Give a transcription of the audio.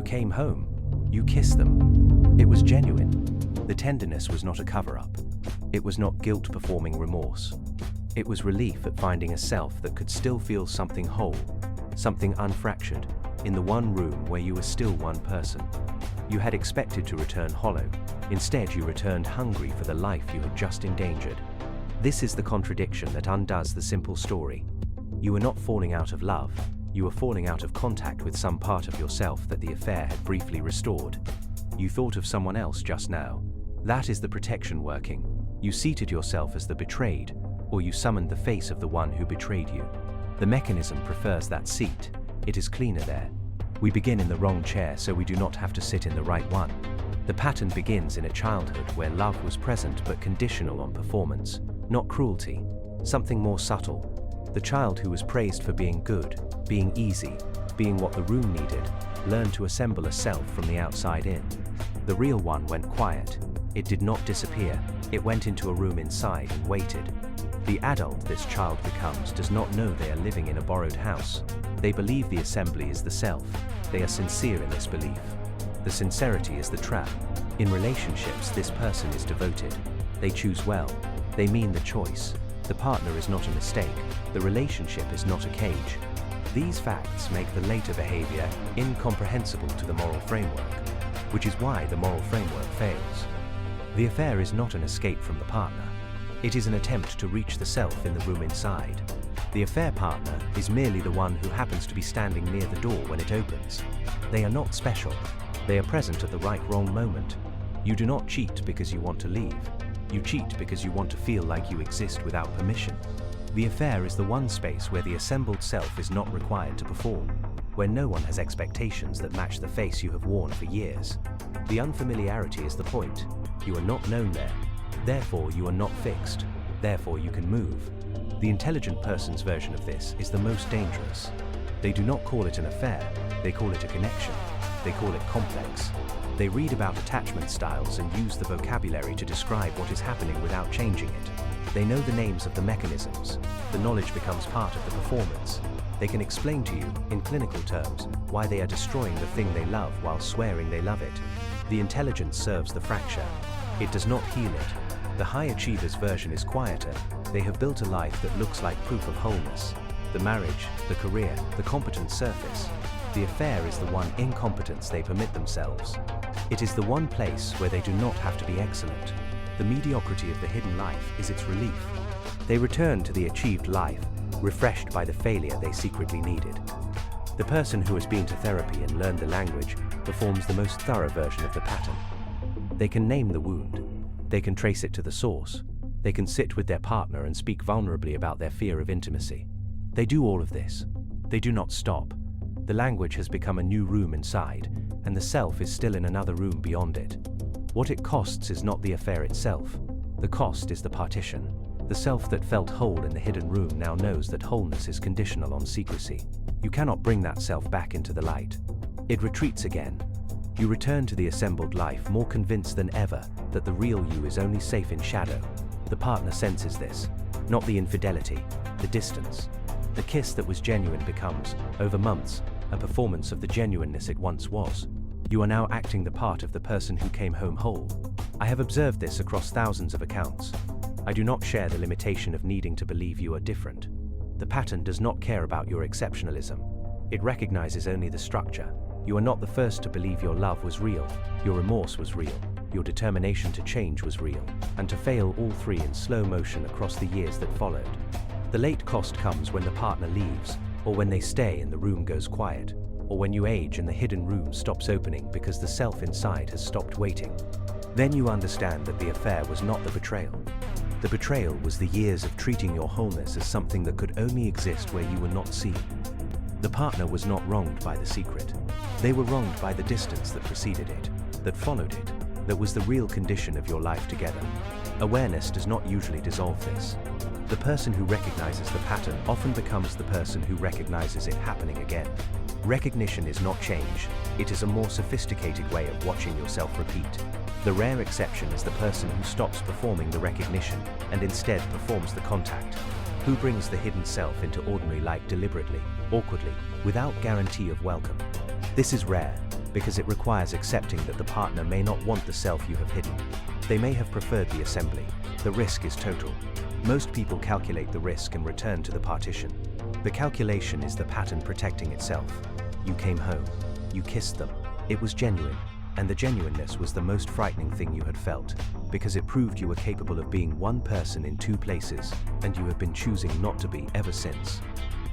came home. You kissed them. It was genuine. The tenderness was not a cover-up. It was not guilt performing remorse. It was relief at finding a self that could still feel something whole, something unfractured, in the one room where you were still one person. You had expected to return hollow. Instead, you returned hungry for the life you had just endangered. This is the contradiction that undoes the simple story. You were not falling out of love. You were falling out of contact with some part of yourself that the affair had briefly restored. You thought of someone else just now. That is the protection working. You seated yourself as the betrayed, or you summoned the face of the one who betrayed you. The mechanism prefers that seat. It is cleaner there. We begin in the wrong chair so we do not have to sit in the right one. The pattern begins in a childhood where love was present but conditional on performance, not cruelty, something more subtle. The child who was praised for being good, being easy, being what the room needed, learned to assemble a self from the outside in. The real one went quiet. It did not disappear. It went into a room inside and waited. The adult this child becomes does not know they are living in a borrowed house. They believe the assembly is the self. They are sincere in this belief. The sincerity is the trap. In relationships, this person is devoted. They choose well. They mean the choice. The partner is not a mistake. The relationship is not a cage. These facts make the later behavior incomprehensible to the moral framework, which is why the moral framework fails. The affair is not an escape from the partner. It is an attempt to reach the self in the room inside. The affair partner is merely the one who happens to be standing near the door when it opens. They are not special. They are present at the right-wrong moment. You do not cheat because you want to leave. You cheat because you want to feel like you exist without permission. The affair is the one space where the assembled self is not required to perform, where no one has expectations that match the face you have worn for years. The unfamiliarity is the point. You are not known there. Therefore, you are not fixed. Therefore, you can move. The intelligent person's version of this is the most dangerous. They do not call it an affair. They call it a connection. They call it complex. They read about attachment styles and use the vocabulary to describe what is happening without changing it. They know the names of the mechanisms. The knowledge becomes part of the performance. They can explain to you, in clinical terms, why they are destroying the thing they love while swearing they love it. The intelligence serves the fracture. It does not heal it. The high achiever's version is quieter. They have built a life that looks like proof of wholeness. The marriage, the career, the competent surface. The affair is the one incompetence they permit themselves. It is the one place where they do not have to be excellent. The mediocrity of the hidden life is its relief. They return to the achieved life, refreshed by the failure they secretly needed. The person who has been to therapy and learned the language performs the most thorough version of the pattern. They can name the wound. They can trace it to the source. They can sit with their partner and speak vulnerably about their fear of intimacy. They do all of this. They do not stop. The language has become a new room inside, and the self is still in another room beyond it. What it costs is not the affair itself. The cost is the partition. The self that felt whole in the hidden room now knows that wholeness is conditional on secrecy. You cannot bring that self back into the light. It retreats again. You return to the assembled life more convinced than ever that the real you is only safe in shadow. The partner senses this, not the infidelity, the distance. The kiss that was genuine becomes, over months, a performance of the genuineness it once was. You are now acting the part of the person who came home whole. I have observed this across thousands of accounts. I do not share the limitation of needing to believe you are different. The pattern does not care about your exceptionalism. It recognizes only the structure. You are not the first to believe your love was real, your remorse was real, your determination to change was real, and to fail all three in slow motion across the years that followed. The late cost comes when the partner leaves, or when they stay and the room goes quiet, or when you age and the hidden room stops opening because the self inside has stopped waiting. Then you understand that the affair was not the betrayal. The betrayal was the years of treating your wholeness as something that could only exist where you were not seen. The partner was not wronged by the secret. They were wronged by the distance that preceded it, that followed it, that was the real condition of your life together. Awareness does not usually dissolve this. The person who recognizes the pattern often becomes the person who recognizes it happening again. Recognition is not change, it is a more sophisticated way of watching yourself repeat. The rare exception is the person who stops performing the recognition and instead performs the contact, who brings the hidden self into ordinary life deliberately, awkwardly, without guarantee of welcome. This is rare. because it requires accepting that the partner may not want the self you have hidden. They may have preferred the assembly. The risk is total. Most people calculate the risk and return to the partition. The calculation is the pattern protecting itself. You came home. You kissed them. It was genuine, and the genuineness was the most frightening thing you had felt, because it proved you were capable of being one person in two places, and you have been choosing not to be ever since.